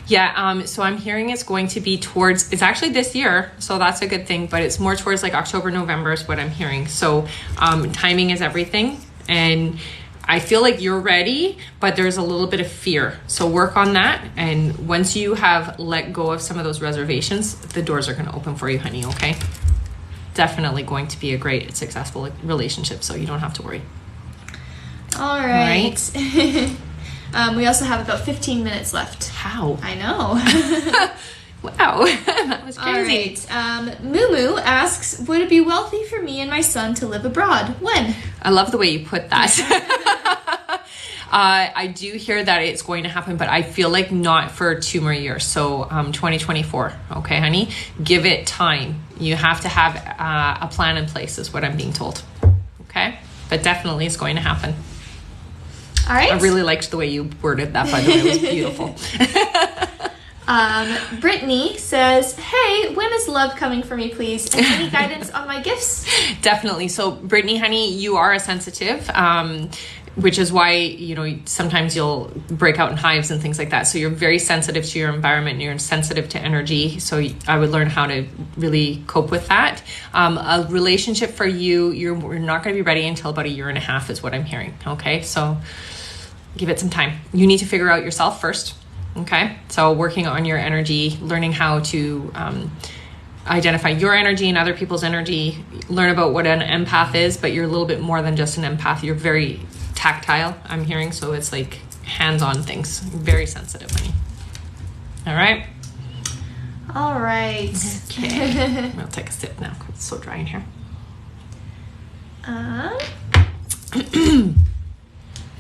Yeah, so I'm hearing it's going to be it's actually this year, so that's a good thing, but it's more towards like October, November is what I'm hearing. So timing is everything, and I feel like you're ready, but there's a little bit of fear. So work on that, and once you have let go of some of those reservations, the doors are going to open for you, honey, okay? Definitely going to be a great, successful relationship, so you don't have to worry. All right. We also have about 15 minutes left. How? I know. Wow, that was crazy. All right. Mumu asks, would it be wealthy for me and my son to live abroad? When? I love the way you put that. I do hear that it's going to happen, but I feel like not for 2 more years. So 2024. Okay, honey? Give it time. You have to have a plan in place is what I'm being told. Okay? But definitely it's going to happen. All right. I really liked the way you worded that, by the way. It was beautiful. Brittany says, hey, when is love coming for me, please? And any guidance on my gifts? Definitely. So, Brittany, honey, you are a sensitive, which is why, sometimes you'll break out in hives and things like that. So you're very sensitive to your environment, and you're sensitive to energy. So I would learn how to really cope with that. A relationship for you, you're not going to be ready until about 1.5 years is what I'm hearing. Okay. So give it some time. You need to figure out yourself first. Okay. So working on your energy, learning how to, identify your energy and other people's energy, learn about what an empath is, but you're a little bit more than just an empath. You're very tactile, I'm hearing, so it's like hands-on things. Very sensitive, honey. All right? All right. Okay. I'll take a sip now because it's so dry in here.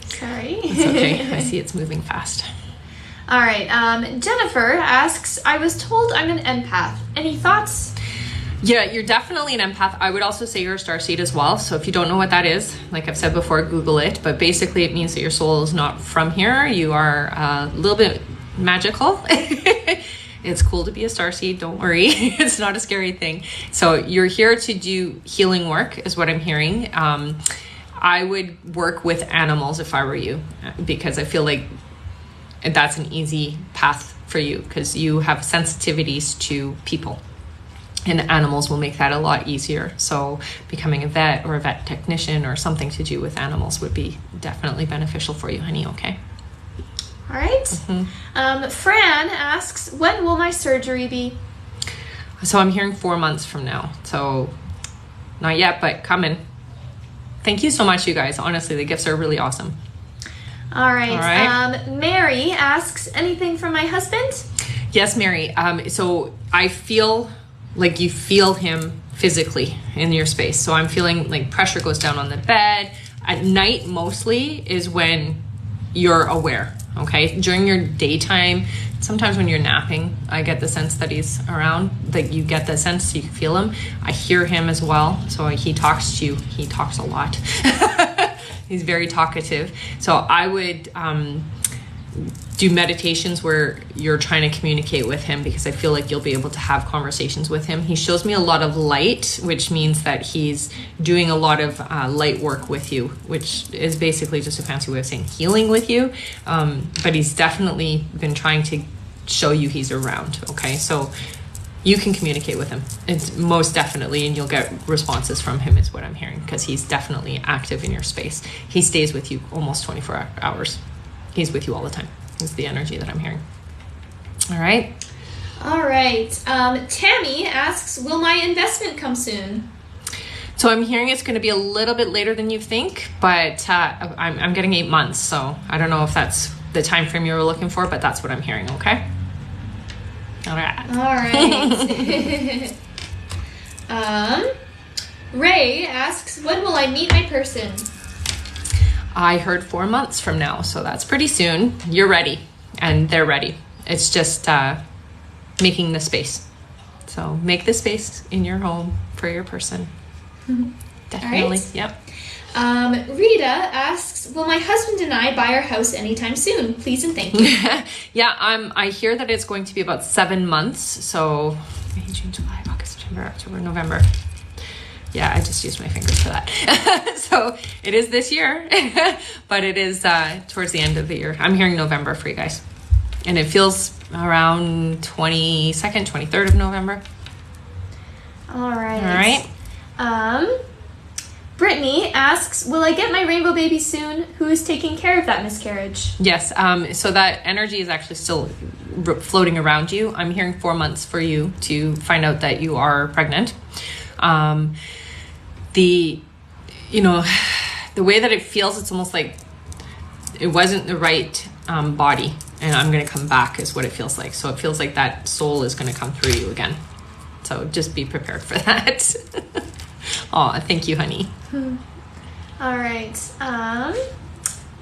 Sorry. It's okay. I see it's moving fast. All right. Jennifer asks, I was told I'm an empath. Any thoughts? Yeah, you're definitely an empath. I would also say you're a starseed as well. So if you don't know what that is, like I've said before, Google it. But basically it means that your soul is not from here. You are a little bit magical. It's cool to be a starseed. Don't worry. It's not a scary thing. So you're here to do healing work is what I'm hearing. I would work with animals if I were you, because I feel like that's an easy path for you because you have sensitivities to people. And animals will make that a lot easier. So becoming a vet or a vet technician or something to do with animals would be definitely beneficial for you, honey, okay? All right. Fran asks, when will my surgery be? So I'm hearing 4 months from now. So not yet, but coming. Thank you so much, you guys. Honestly, the gifts are really awesome. All right. Mary asks, anything from my husband? Yes, Mary. So I feel like you feel him physically in your space. So I'm feeling like pressure goes down on the bed. At night, mostly, is when you're aware, okay? During your daytime, sometimes when you're napping, I get the sense that he's around. Like you get the sense, you can feel him. I hear him as well. So he talks to you. He talks a lot. He's very talkative. So I would do meditations where you're trying to communicate with him, because I feel like you'll be able to have conversations with him. He shows me a lot of light, which means that he's doing a lot of light work with you, which is basically just a fancy way of saying healing with you. But he's definitely been trying to show you he's around. Okay, so you can communicate with him. It's most definitely, and you'll get responses from him is what I'm hearing, because he's definitely active in your space. He stays with you almost 24 hours. He's with you all the time. Is the energy that I'm hearing. All right. All right. Tammy asks, will my investment come soon? So I'm hearing it's going to be a little bit later than you think, but I'm getting 8 months. So I don't know if that's the time frame you were looking for, but that's what I'm hearing. Okay. All right. Ray asks, when will I meet my person? I heard 4 months from now, so that's pretty soon. You're ready, and they're ready. It's just making the space. So make the space in your home for your person. Definitely. Right. Yep. Rita asks, will my husband and I buy our house anytime soon? Please and thank you. Yeah, I hear that it's going to be about 7 months. So May, June, July, August, September, October, November. Yeah, I just used my fingers for that. So it is this year, but it is towards the end of the year. I'm hearing November for you guys. And it feels around 22nd, 23rd of November. All right. Brittany asks, will I get my rainbow baby soon? Who is taking care of that miscarriage? Yes. So that energy is actually still floating around you. I'm hearing 4 months for you to find out that you are pregnant. The way that it feels, it's almost like it wasn't the right body, and I'm going to come back is what it feels like. So it feels like that soul is going to come through you again. So just be prepared for that. Oh, thank you, honey. All right.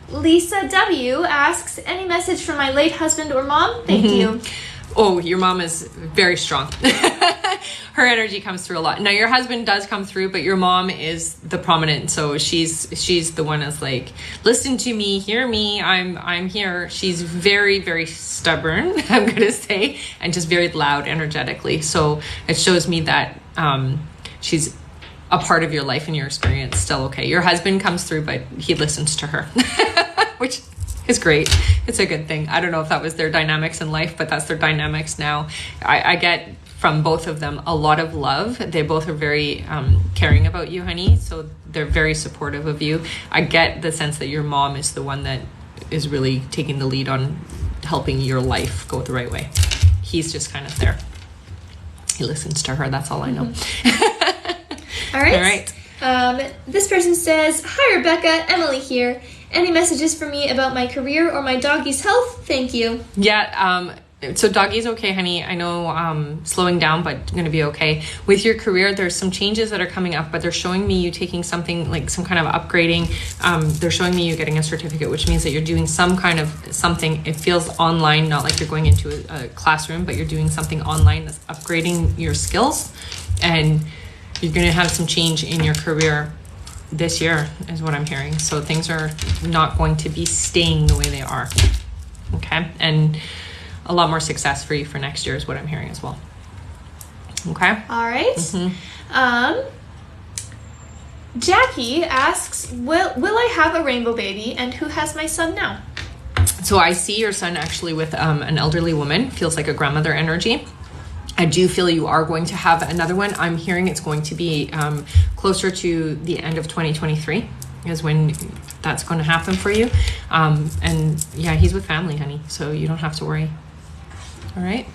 Lisa W. asks, any message from my late husband or mom? Thank you. Oh, your mom is very strong. Her energy comes through a lot. Now, your husband does come through, but your mom is the prominent. So she's the one that's like, listen to me, hear me, I'm here. She's very, very stubborn, I'm going to say, and just very loud energetically. So it shows me that she's a part of your life and your experience still okay. Your husband comes through, but he listens to her, which is great. It's a good thing. I don't know if that was their dynamics in life, but that's their dynamics now. I get from both of them a lot of love. They both are very caring about you, honey. So they're very supportive of you. I get the sense that your mom is the one that is really taking the lead on helping your life go the right way. He's just kind of there. He listens to her. That's all I know. All right. This person says, hi, Rebecca. Emily here. Any messages for me about my career or my doggy's health? Thank you. Yeah. So doggy's okay, honey. I know slowing down, but going to be okay. With your career, there's some changes that are coming up, but they're showing me you taking something like some kind of upgrading. They're showing me you getting a certificate, which means that you're doing some kind of something. It feels online, not like you're going into a classroom, but you're doing something online that's upgrading your skills. And you're going to have some change in your career this year is what I'm hearing. So things are not going to be staying the way they are. Okay. And a lot more success for you for next year is what I'm hearing as well. Okay. All right. Jackie asks, will I have a rainbow baby, and who has my son now? So I see your son actually with an elderly woman. Feels like a grandmother energy. I do feel you are going to have another one. I'm hearing it's going to be closer to the end of 2023 is when that's going to happen for you. And yeah, he's with family, honey, so you don't have to worry. All right.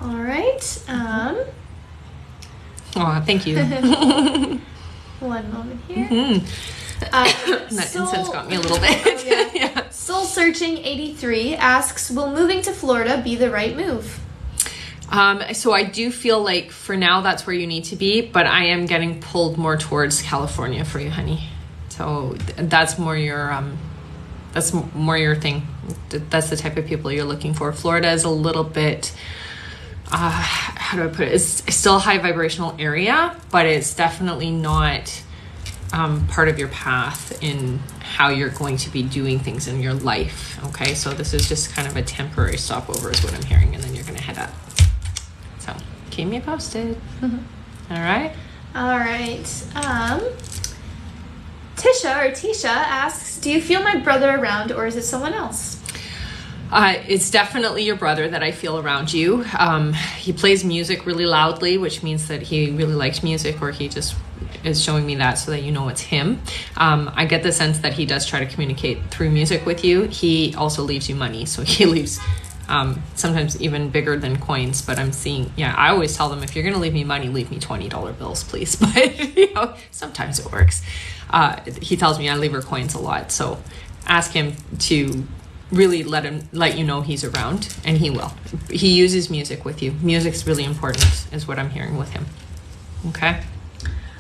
All right. Oh, thank you. One moment here. That incense got me a little bit. Yeah. Soul Searching 83 asks, will moving to Florida be the right move? So I do feel like for now that's where you need to be, but I am getting pulled more towards California for you, honey. So that's more your thing. That's the type of people you're looking for. Florida is a little bit, how do I put it? It's still a high vibrational area, but it's definitely not part of your path in how you're going to be doing things in your life. Okay, so this is just kind of a temporary stopover is what I'm hearing, and then you're going to head up. So keep me posted. All right. Tisha asks, do you feel my brother around, or is it someone else? It's definitely your brother that I feel around you. He plays music really loudly, which means that he really likes music, or he just is showing me that so that you know it's him. I get the sense that he does try to communicate through music with you. He also leaves you money, so he leaves sometimes even bigger than coins. But I'm seeing, I always tell them, if you're going to leave me money, leave me $20 bills, please. But, sometimes it works. He tells me I leave her coins a lot. So ask him to really let you know he's around, and he will. He uses music with you. Music's really important, is what I'm hearing with him. Okay.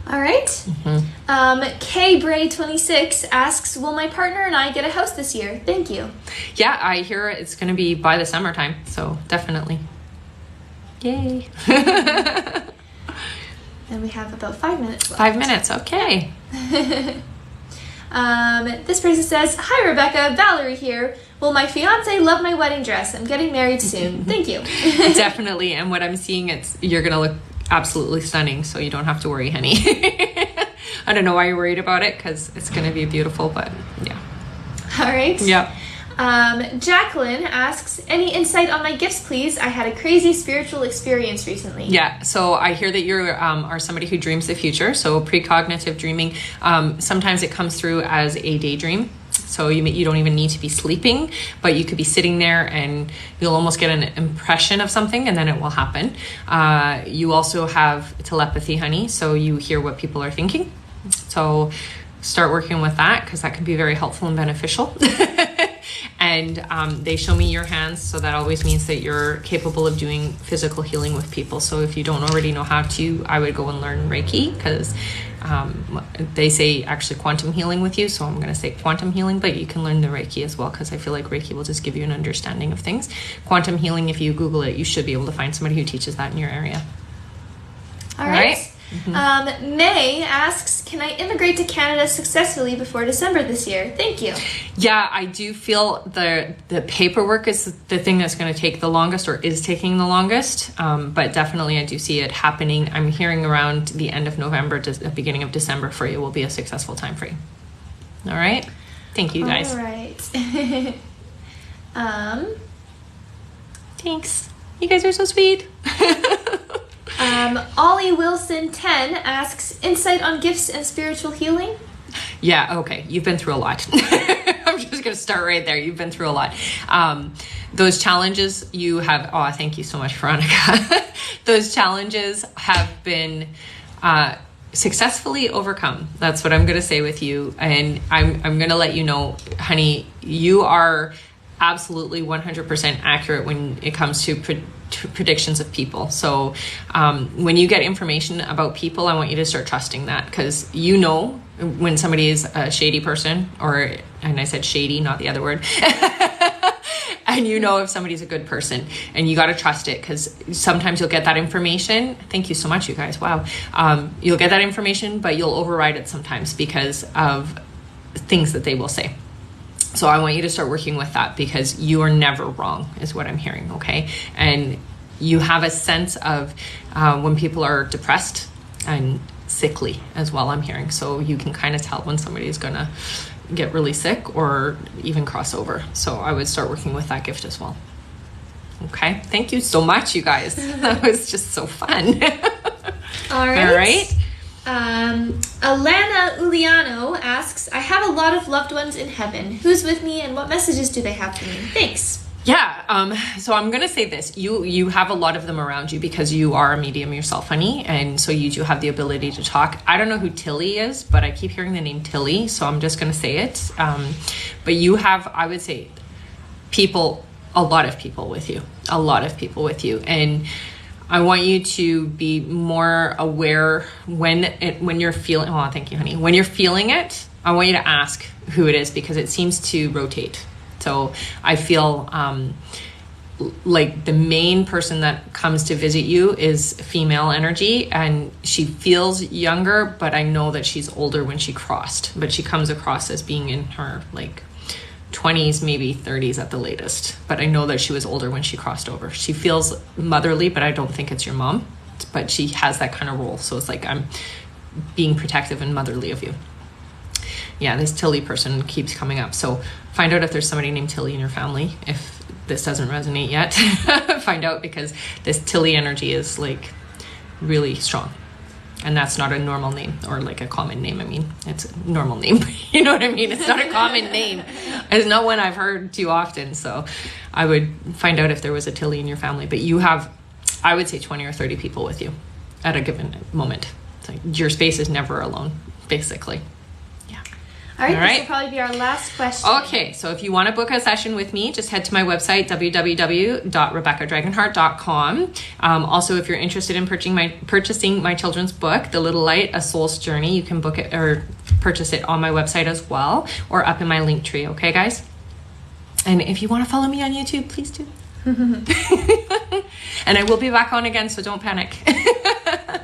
All right. Mm-hmm. K Bray 26 asks, will my partner and I get a house this year? Thank you. Yeah, I hear it's going to be by the summertime, so definitely. Yay. And we have about 5 minutes left. 5 minutes, okay. This person says, hi Rebecca, Valerie here. Will my fiance love my wedding dress? I'm getting married soon. Thank you. Definitely, and what I'm seeing, you're going to look absolutely stunning, so you don't have to worry, honey. I don't know why you're worried about it, because it's going to be beautiful, but yeah. All right. Yeah. Jacqueline asks, any insight on my gifts, please? I had a crazy spiritual experience recently. Yeah, so I hear that you are somebody who dreams the future, so precognitive dreaming. Sometimes it comes through as a daydream. So you don't even need to be sleeping, but you could be sitting there and you'll almost get an impression of something, and then it will happen. You also have telepathy, honey, so you hear what people are thinking. So start working with that, because that can be very helpful and beneficial. And they show me your hands, so that always means that you're capable of doing physical healing with people. So if you don't already know how to, I would go and learn Reiki, because they say actually quantum healing with you, so I'm going to say quantum healing, but you can learn the Reiki as well, because I feel like Reiki will just give you an understanding of things. Quantum healing, if you Google it, you should be able to find somebody who teaches that in your area. All right. Mm-hmm. May asks, can I immigrate to Canada successfully before December this year? Thank you. Yeah, I do feel the paperwork is the thing that's going to take the longest, or is taking the longest. But definitely I do see it happening. I'm hearing around the end of November to the beginning of December for you will be a successful time for you. All right. Thank you, guys. All right. Thanks. You guys are so sweet. Ollie Wilson 10 asks, insight on gifts and spiritual healing? Yeah, okay. You've been through a lot. I'm just going to start right there. You've been through a lot. Those challenges you have... Oh, thank you so much, Veronica. Those challenges have been successfully overcome. That's what I'm going to say with you. And I'm going to let you know, honey, you are absolutely 100% accurate when it comes to predictions of people. So when you get information about people, I want you to start trusting that, because you know when somebody is a shady person, and I said shady, not the other word, and you know if somebody's a good person, and you got to trust it, because sometimes you'll get that information. Thank you so much, you guys. Wow. You'll get that information, but you'll override it sometimes because of things that they will say. So I want you to start working with that, because you are never wrong, is what I'm hearing, okay? And you have a sense of when people are depressed and sickly as well, I'm hearing. So you can kind of tell when somebody is going to get really sick or even cross over. So I would start working with that gift as well. Okay? Thank you so much, you guys. That was just so fun. All right. All right. Alana Uliano asks, I have a lot of loved ones in heaven. Who's with me and what messages do they have for me? Thanks. Yeah, so I'm going to say this. You have a lot of them around you because you are a medium yourself, honey, and so you do have the ability to talk. I don't know who Tilly is, but I keep hearing the name Tilly, so I'm just going to say it. But you have, I would say, a lot of people with you, and I want you to be more aware when you're feeling, oh, thank you, honey. When you're feeling it, I want you to ask who it is, because it seems to rotate. So I feel like the main person that comes to visit you is female energy, and she feels younger, but I know that she's older when she crossed, but she comes across as being in her like 20s, maybe 30s at the latest. But I know that she was older when she crossed over. She feels motherly, but I don't think it's your mom, but she has that kind of role. So it's like I'm being protective and motherly of you. Yeah, this Tilly person keeps coming up. So find out if there's somebody named Tilly in your family. If this doesn't resonate yet, find out, because this Tilly energy is like really strong. And that's not a normal name, or like a common name. I mean, it's a normal name. You know what I mean? It's not a common name. It's not one I've heard too often. So I would find out if there was a Tilly in your family. But you have, I would say, 20 or 30 people with you at a given moment. It's like your space is never alone, basically. All right, this will probably be our last question. Okay, so if you want to book a session with me, just head to my website, www.rebeccadragonheart.com. Also, if you're interested in purchasing my children's book, The Little Light, A Soul's Journey, you can book it or purchase it on my website as well, or up in my link tree, okay, guys? And if you want to follow me on YouTube, please do. And I will be back on again, so don't panic.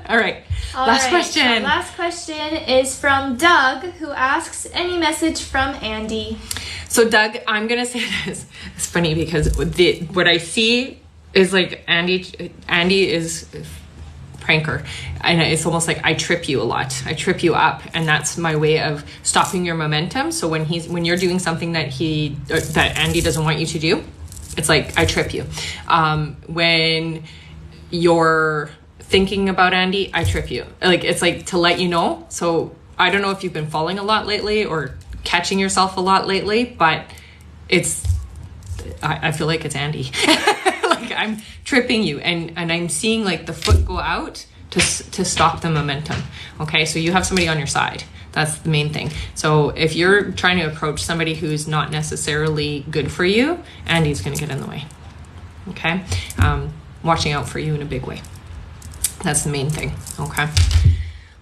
All right. Last question. So last question is from Doug, who asks, any message from Andy? So Doug, I'm going to say this. It's funny because what I see is like Andy is pranker. And it's almost like I trip you a lot. I trip you up, and that's my way of stopping your momentum. So when you're doing something that Andy doesn't want you to do, it's like I trip you. When you're thinking about Andy, I trip you. Like, it's like to let you know. So I don't know if you've been falling a lot lately or catching yourself a lot lately, but I feel like it's Andy. Like I'm tripping you, and I'm seeing like the foot go out to stop the momentum. Okay, so you have somebody on your side. That's the main thing. So if you're trying to approach somebody who's not necessarily good for you, Andy's going to get in the way. Okay, watching out for you in a big way. That's the main thing. Okay.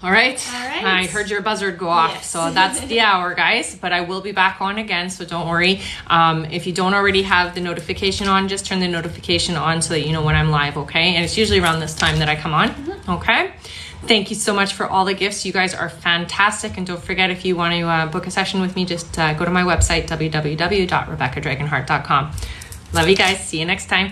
All right. I heard your buzzard go off. Yes. So that's the hour, guys. But I will be back on again, so don't worry. If you don't already have the notification on, just turn the notification on so that you know when I'm live, okay? And it's usually around this time that I come on, okay? Thank you so much for all the gifts. You guys are fantastic. And don't forget, if you want to book a session with me, just go to my website, www.rebeccadragonheart.com. Love you guys. See you next time.